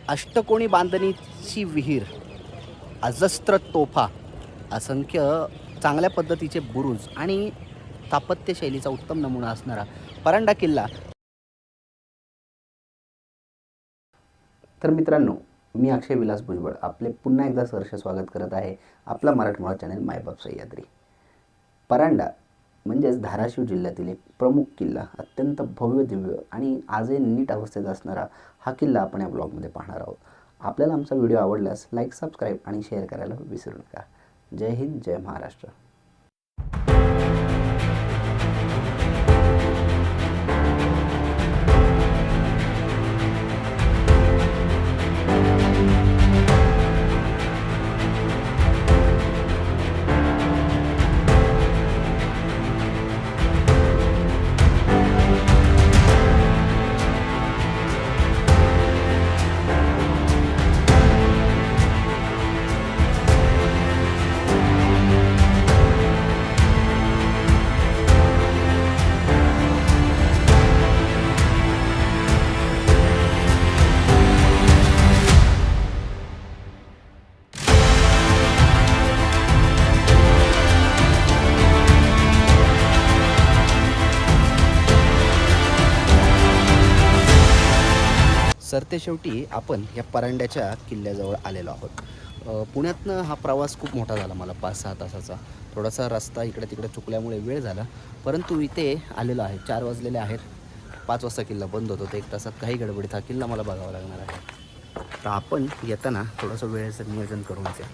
अष्टकोणी बांधणीची विहीर, अजस्त्र तोफा, असंख्य चांगल्या पद्धतीचे बुरुज आणि स्थापत्यशैलीचा उत्तम नमुना असणारा परांडा किल्ला. तर मित्रांनो, मी अक्षय विलास भुजबळ आपले पुन्हा एकदा सहर्ष स्वागत करत आहे आपला मराठमोळा चॅनल मायबाप सह्याद्री. परांडा म्हणजेच धाराशिव जिल्ह्यातील एक प्रमुख किल्ला, अत्यंत भव्य दिव्य आणि आजही नीट अवस्थेत असणारा हा किल्ला आपण या ब्लॉगमध्ये पाहणार आहोत. आपल्याला आमचा व्हिडिओ आवडल्यास लाईक, सबस्क्राईब आणि शेअर करायला विसरू नका. जय हिंद, जय महाराष्ट्र. सरतेशेवटी आपण या परांड्याच्या किल्ल्याजवळ आलेलो आहोत. पुण्यातनं हा प्रवास खूप मोठा झाला मला, 5-6 तासाचा. थोडासा रस्ता इकडे तिकडे चुकल्यामुळे वेळ झाला, परंतु इथे आलेलो आहे. 4 वाजलेले आहेत. 5 वाजता किल्ला बंद होतो. तर 1 तासात काही गडबडीत हा किल्ला मला बघावा लागणार आहे. तर आपण येताना थोडंसं वेळेचं नियोजन करूनच या.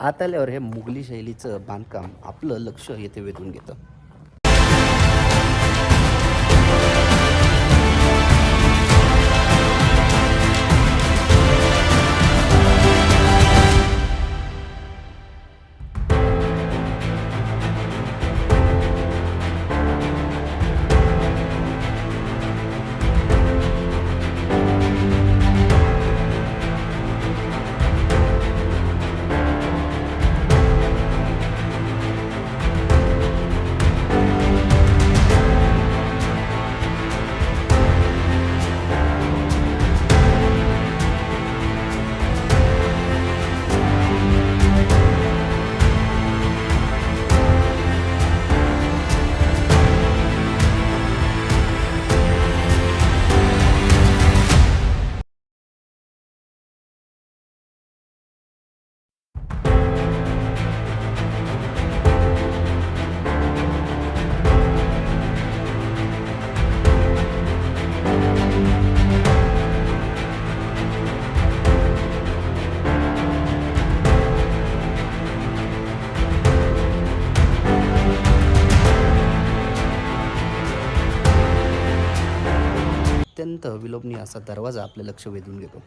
आत आल्यावर हे मुघली शैलीचं बांधकाम आपलं लक्ष येथे वेधून घेतं. अत्यंत विलोभनीय असा दरवाजा आपले लक्ष वेधून घेतो.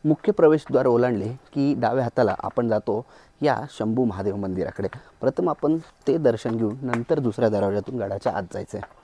मुख्य प्रवेशद्वार ओलांडले की डाव्या हाताला आपण जातो या शंभू महादेव मंदिराकडे. प्रथम आपण ते दर्शन घेऊन नंतर दुसऱ्या दरवाजातून गडाच्या आत जायचं आहे.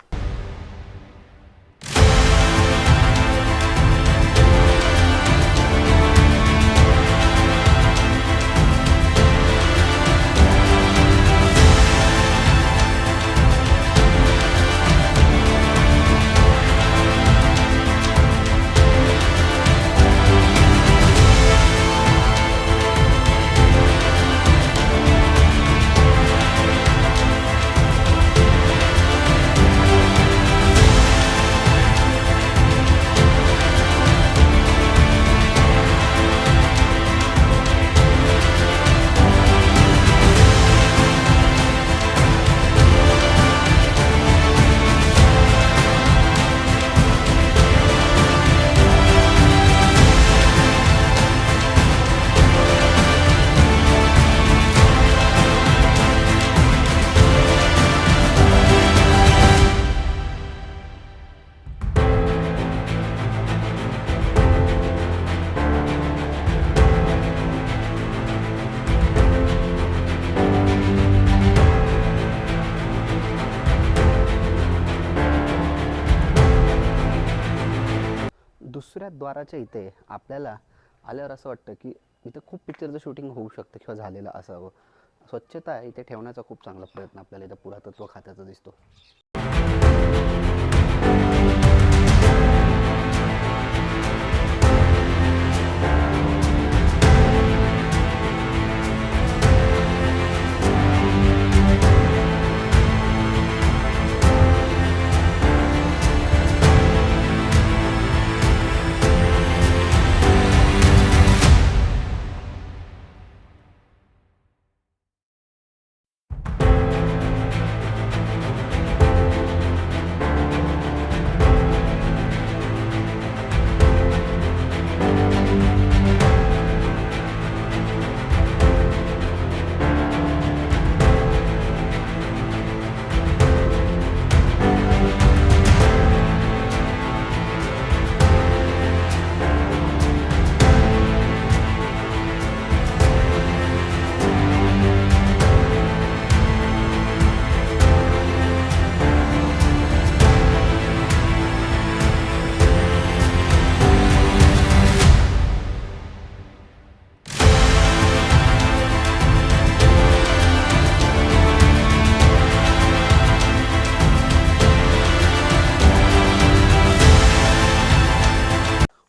दुसऱ्या द्वाराच्या इथे आपल्याला आल्यावर असं वाटतं की इथं खूप पिक्चरचं शूटिंग होऊ शकतं किंवा झालेलं असावं. स्वच्छता इथे ठेवण्याचा खूप चांगला प्रयत्न आपल्याला इथं पुरातत्व खात्याचा दिसतो.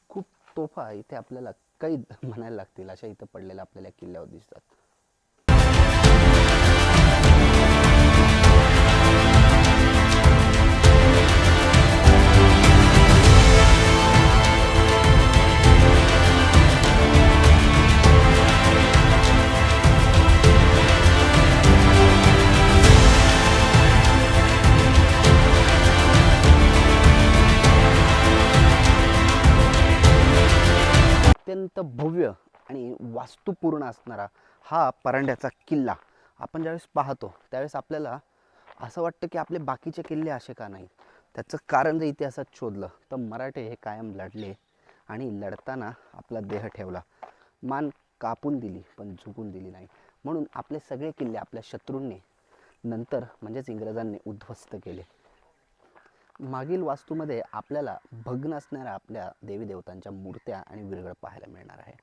खूप तोफा इथे आपल्याला कैद म्हणायला लागतील अशा इथं पडलेल्या आपल्याला किल्ल्यावर दिसतात. अत्यंत भव्य आणि वास्तुपूर्ण असणारा हा परांड्याचा किल्ला आपण ज्यावेळेस पाहतो त्यावेळेस आपल्याला असं वाटतं की आपले बाकीचे किल्ले असे का नाही. त्याचं कारण जर इतिहासात शोधलं तर मराठे हे कायम लढले आणि लढताना आपला देह ठेवला, मान कापून दिली पण झुकून दिली नाही. म्हणून आपले सगळे किल्ले आपल्या शत्रूंनी नंतर म्हणजेच इंग्रजांनी उद्ध्वस्त केले. मागील वास्तूमध्ये आपल्याला भग्न असणाऱ्या आपल्या देवी देवतांच्या मूर्त्या आणि विरगळ पाहायला मिळणार आहे.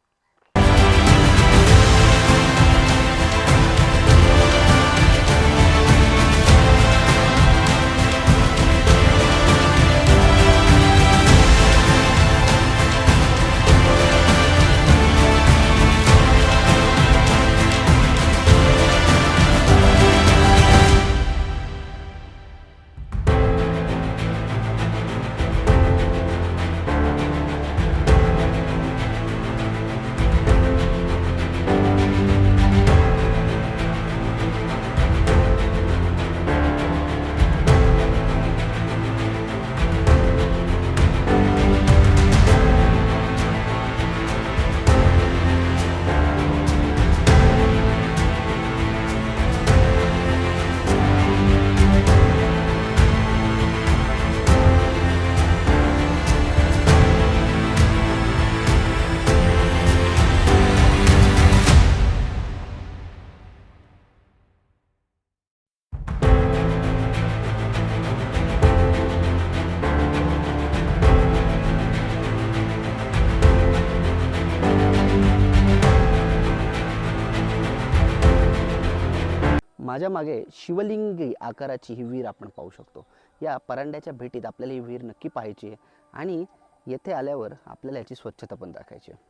माझ्या मागे शिवलिंगी आकाराची ही विहीर आपण पाहू शकतो. या परांड्याच्या भेटीत आपल्याला ही विहीर नक्की पाहायची आहे आणि येथे आल्यावर आपल्याला याची स्वच्छता पण दाखायची आहे.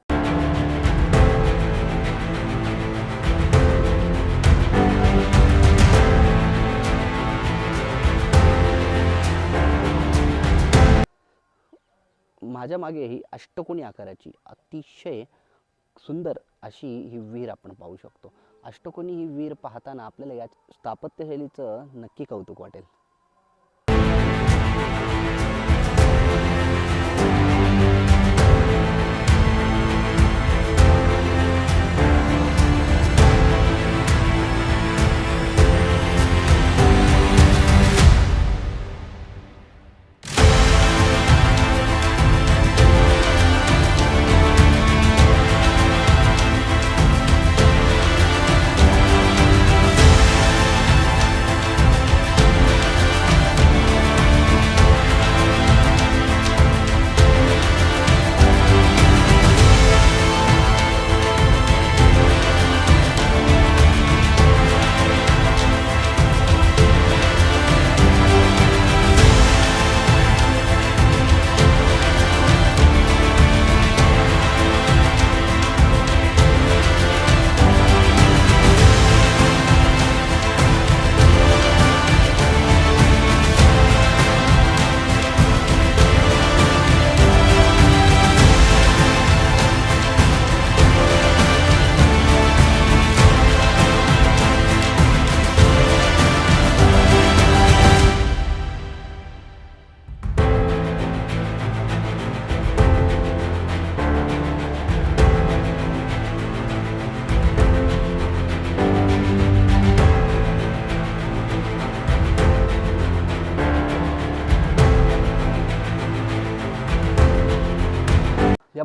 माझ्या मागे ही अष्टकोनी आकाराची अतिशय सुंदर अशी ही विहीर आपण पाहू शकतो. अष्टकोनी ही विहीर पाहताना आपल्याला या स्थापत्यशैलीचं नक्की कौतुक वाटेल.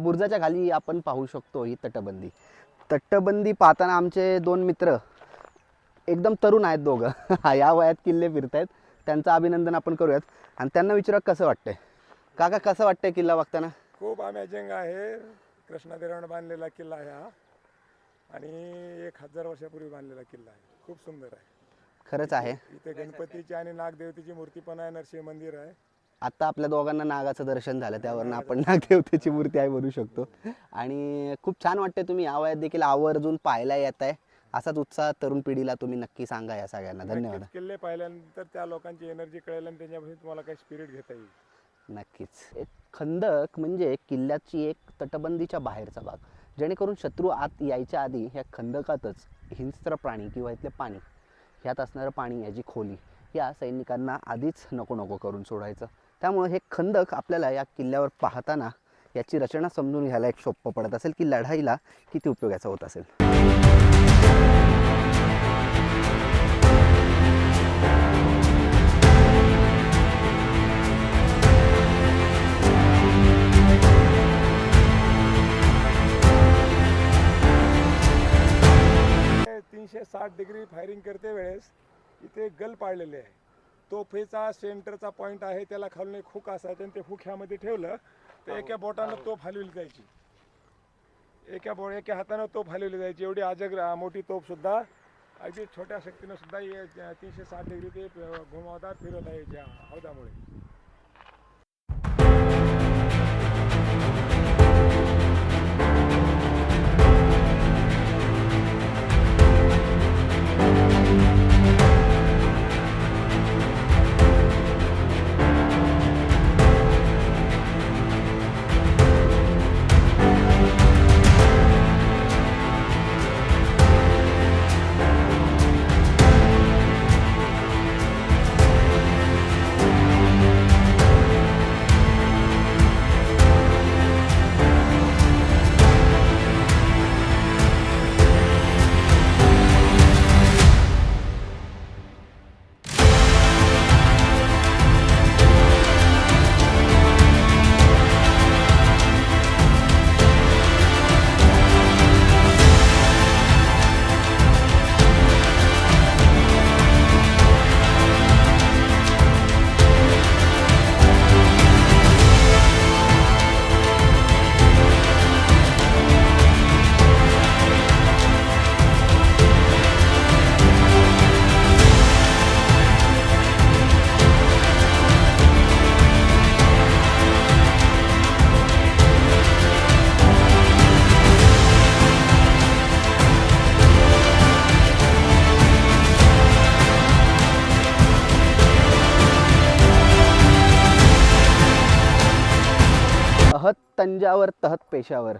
बुरुजाच्या खाली आपण पाहू शकतो ही तटबंदी. तटबंदी पाहताना आमचे 2 मित्र एकदम तरुण आहेत दोघं या वयात किल्ले फिरतायत. त्यांचं अभिनंदन आपण करूयात आणि त्यांना विचारा कसं वाटतंय. काका कसं वाटतंय किल्ला बघताना? खूप अमेजिंग आहे. कृष्णादेवाने बांधलेला किल्ला आहे हा आणि 1000 वर्षापूर्वी बांधलेला किल्ला आहे. खूप सुंदर आहे. खरंच आहे. इथे गणपतीची आणि नागदेवतेची मूर्ती पण आहे, नरसिंह मंदिर आहे. आता आपल्या दोघांना नागाचं दर्शन झालं, त्यावरनं आपण नागदेवतेची मूर्ती आहे म्हणू शकतो. आणि खूप छान वाटते तुम्ही या वयात देखील आवर्जून पाहायला येत आहे. असाच उत्साह तरुण पिढीला तुम्ही नक्की सांगा या सगळ्यांना. धन्यवाद. नक्कीच किल्ले पाहिल्यानंतर त्या लोकांची एनर्जी कळेल आणि त्यांच्यापासून तुम्हाला काही स्पिरिट घेता येईल. नक्कीच. एक खंदक म्हणजे किल्ल्याची एक तटबंदीच्या बाहेरचा भाग, जेणेकरून शत्रू आत यायच्या आधी ह्या खंदकातच हिंस्त्र प्राणी किंवा इथले पाणी, ह्यात असणारं पाणी, याची खोली, या सैनिकांना आधीच नको नको करून सोडायचं. त्यामुळे हे खंदक आपल्याला या किल्ल्यावर पाहताना याची रचना समजून घ्यायला एक सोपं पडत असेल की लढाईला किती उपयोगाचा होत असेल. 360 डिग्री फायरिंग करते वेळेस इथे गल पाडलेले आहे. तोफेचा सेंटरचा पॉईंट आहे, त्याला खालून एक हुक असायचं आणि ते हुक ह्यामध्ये ठेवलं तर एका बोटानं तोफ हलवली जायची, एका हातानं तोफ हलवली जायची. एवढी अजग मोठी तोफ सुद्धा अगदी छोट्या शक्तीनं सुद्धा 360 डिग्री ते घुमावदार फिरवता यायच्या हौदामुळे. तंजावर तहत पेशावर,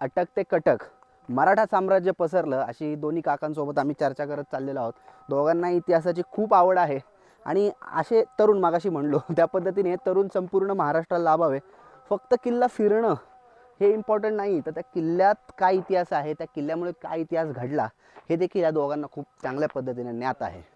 अटक ते कटक, मराठा साम्राज्य पसरलं, अशी दोन्ही काकांसोबत आम्ही चर्चा करत चाललेलो आहोत. दोघांना इतिहासाची खूप आवड आहे आणि असे तरुण, मागाशी म्हणलो त्या पद्धतीने तरुण संपूर्ण महाराष्ट्राला लाभावे. फक्त किल्ला फिरणं हे इम्पॉर्टंट नाही, तर त्या किल्ल्यात काय इतिहास आहे, त्या किल्ल्यामुळे काय इतिहास घडला, हे देखील या दोघांना खूप चांगल्या पद्धतीने ज्ञात आहे.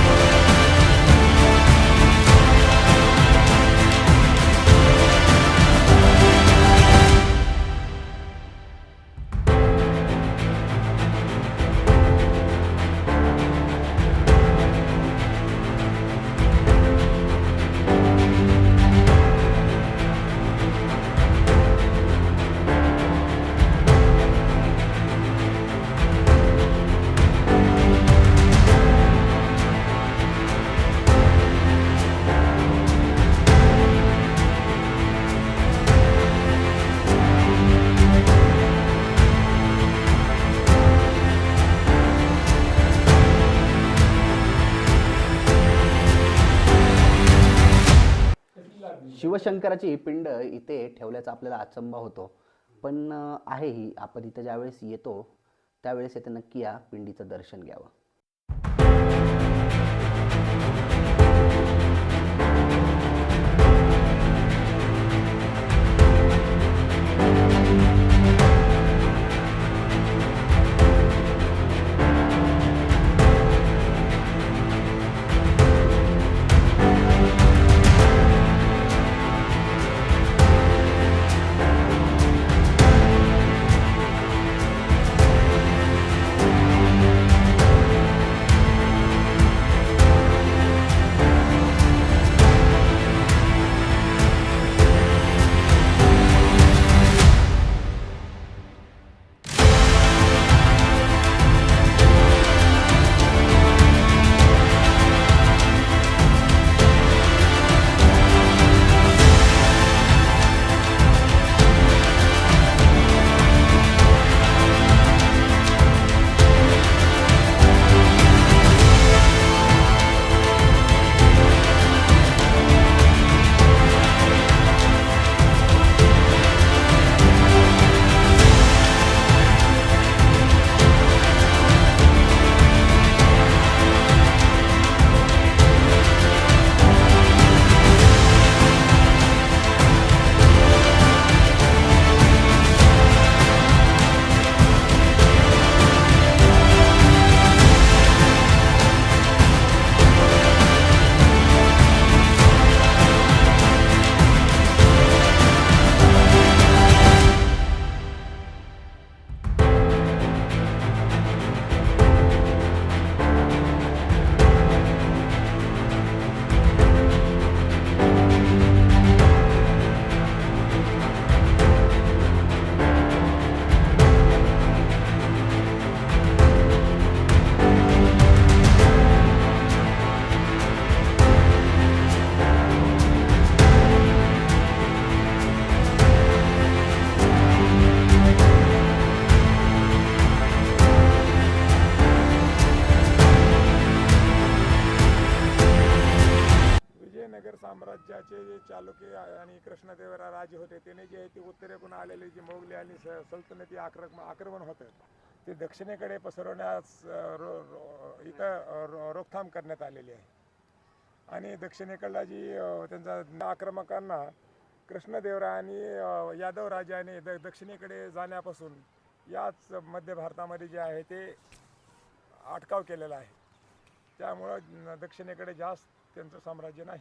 शिवशंकराची पिंड इथे ठेवल्याचा आपल्याला अचंबा होतो, पण आहेही. आपण इथं ज्यावेळेस येतो त्यावेळेस इथे नक्की या पिंडीचं दर्शन घ्यावं. विजयनगर साम्राज्याचे जे चालुक्य आणि कृष्णदेवराय राजे होते त्याने जे ते उत्तरेकडून आलेले जे मोगली आणि सल्तनती आक्रमण होतं ते दक्षिणेकडे पसरवण्यास इथं रोकथाम करण्यात आलेली आहे. आणि दक्षिणेकडला जी त्यांचा आक्रमकांना कृष्णदेवराय आणि यादव राजाने दक्षिणेकडे जाण्यापासून याच मध्य भारतामध्ये जे आहे ते अटकाव केलेला आहे. त्यामुळं दक्षिणेकडे जास्त त्यांचं साम्राज्य नाही.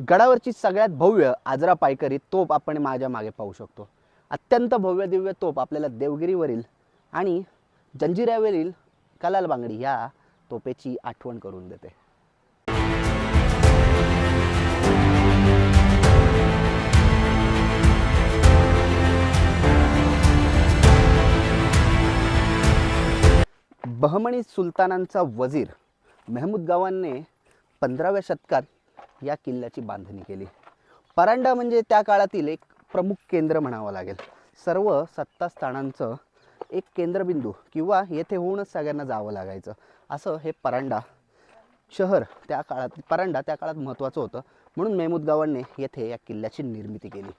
गडावरची सगळ्यात भव्य आजरा पायकरी तोफ आपण माझ्या मागे पाहू शकतो. अत्यंत भव्य दिव्य तोफ आपल्याला देवगिरीवरील आणि जंजिऱ्यावरील कलाल बांगडी ह्या तोफेची आठवण करून देते. बहमनी सुलतानांचा वजीर महमूद गावाने 15व्या शतकात या किल्ल्याची बांधणी केली. परांडा म्हणजे त्या काळातील एक प्रमुख केंद्र म्हणावं लागेल. सर्व सत्तास्थानांचं एक केंद्रबिंदू किंवा येथे होऊनच सगळ्यांना जावं लागायचं असं हे परांडा शहर परांडा त्या काळात महत्त्वाचं होतं. म्हणून महमूद गावाने येथे या किल्ल्याची निर्मिती केली.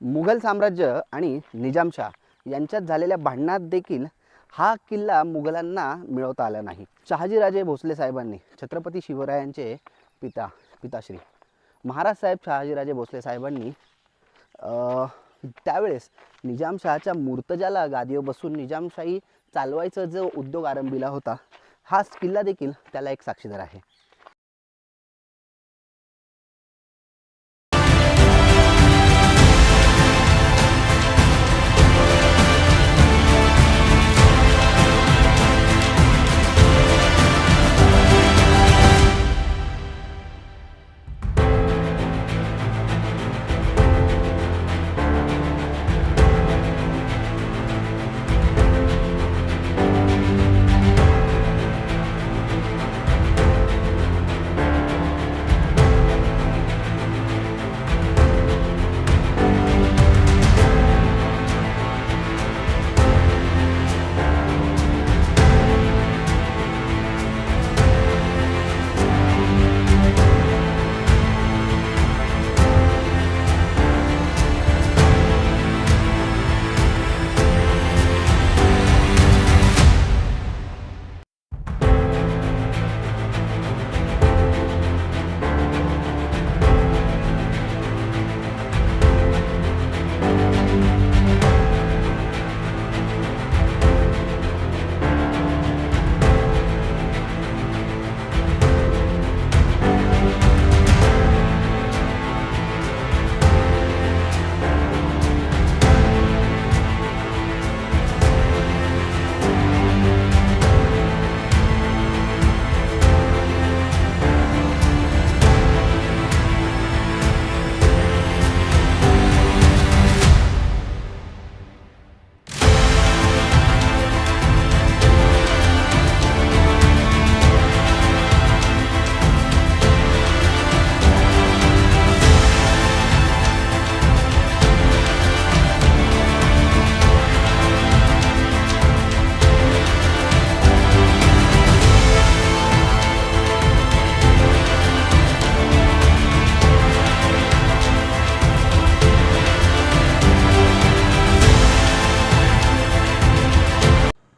मुघल साम्राज्य आणि निजामशाह यांच्यात झालेल्या भांडणात देखील हा किल्ला मुघलांना मिळवता आला नाही. शहाजीराजे भोसले साहेबांनी छत्रपती शिवरायांचे पिताश्री महाराज साहेब शहाजीराजे भोसले साहेबांनी त्यावेळेस निजामशहाच्या मुर्तजाला गादीवर बसून निजामशाही चालवायचा जो उद्योग आरंभिला होता हा किल्ला देखील त्याला एक साक्षीदार आहे.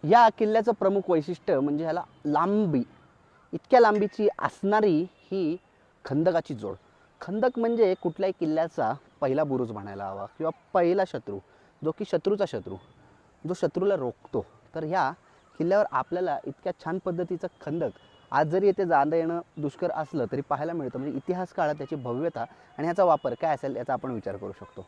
या किल्ल्याचं प्रमुख वैशिष्ट्य म्हणजे ह्याला लांबी, इतक्या लांबीची असणारी ही खंदकाची जोड. खंदक म्हणजे कुठल्याही किल्ल्याचा पहिला बुरुज म्हणायला हवा किंवा पहिला शत्रू, जो की शत्रूचा शत्रू, जो शत्रूला रोखतो. तर ह्या किल्ल्यावर आपल्याला इतक्या छान पद्धतीचं खंदक आज जरी येथे जाणं येणं दुष्कर असलं तरी पाहायला मिळतं. म्हणजे इतिहास काळात त्याची भव्यता आणि ह्याचा वापर काय असेल याचा आपण विचार करू शकतो.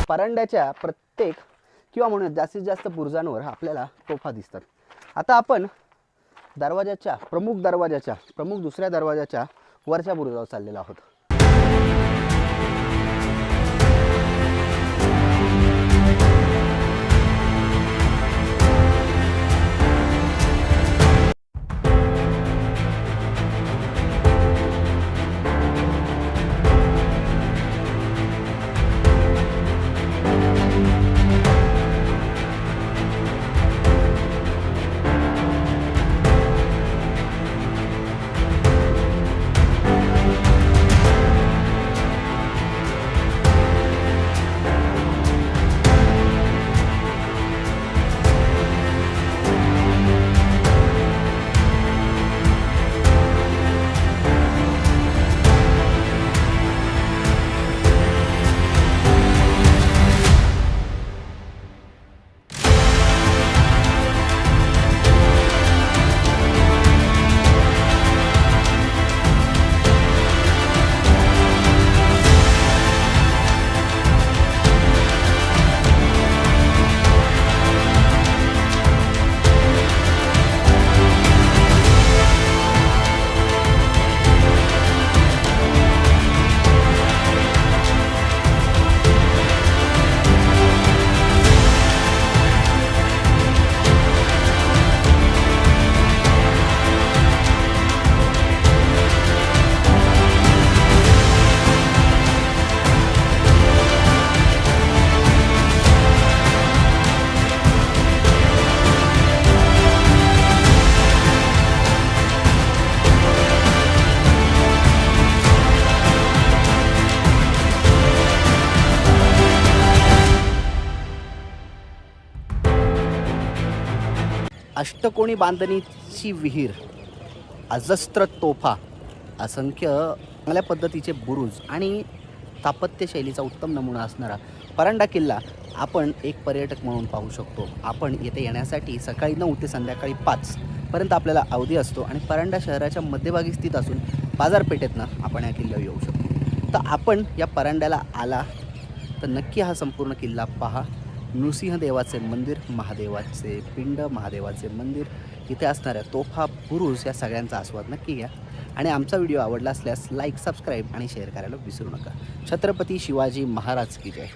परांड्याच्या प्रत्येक किंवा म्हणून जास्तीत जास्त बुरुजांवर आपल्याला तोफा दिसतात. आता आपण प्रमुख दुसऱ्या दरवाजाच्या वरच्या बुरुजावर चाललेलो आहोत. अष्टकोनी बांधणीची विहीर, अजस्त्र तोफा, असंख्य चांगल्या पद्धतीचे बुरुज आणि स्थापत्यशैलीचा उत्तम नमुना असणारा परांडा किल्ला आपण एक पर्यटक म्हणून पाहू शकतो. आपण येथे येण्यासाठी सकाळी 9 ते संध्याकाळी 5 पर्यंत आपल्याला अवधी असतो आणि परांडा शहराच्या मध्यभागी स्थित असून बाजारपेठेतनं आपण या किल्ल्यावर येऊ शकतो. तर आपण या परांड्याला आला तर नक्की हा संपूर्ण किल्ला पहा. नृसिंहदेवाचे मंदिर, महादेवाचे पिंड, महादेवाचे मंदिर, इथे असणाऱ्या तोफा, बुरुज या सगळ्यांचा आस्वाद नक्की घ्या. आणि आमचा व्हिडिओ आवडला असल्यास लाईक, सबस्क्राईब आणि शेअर करायला विसरू नका. छत्रपती शिवाजी महाराज की जय.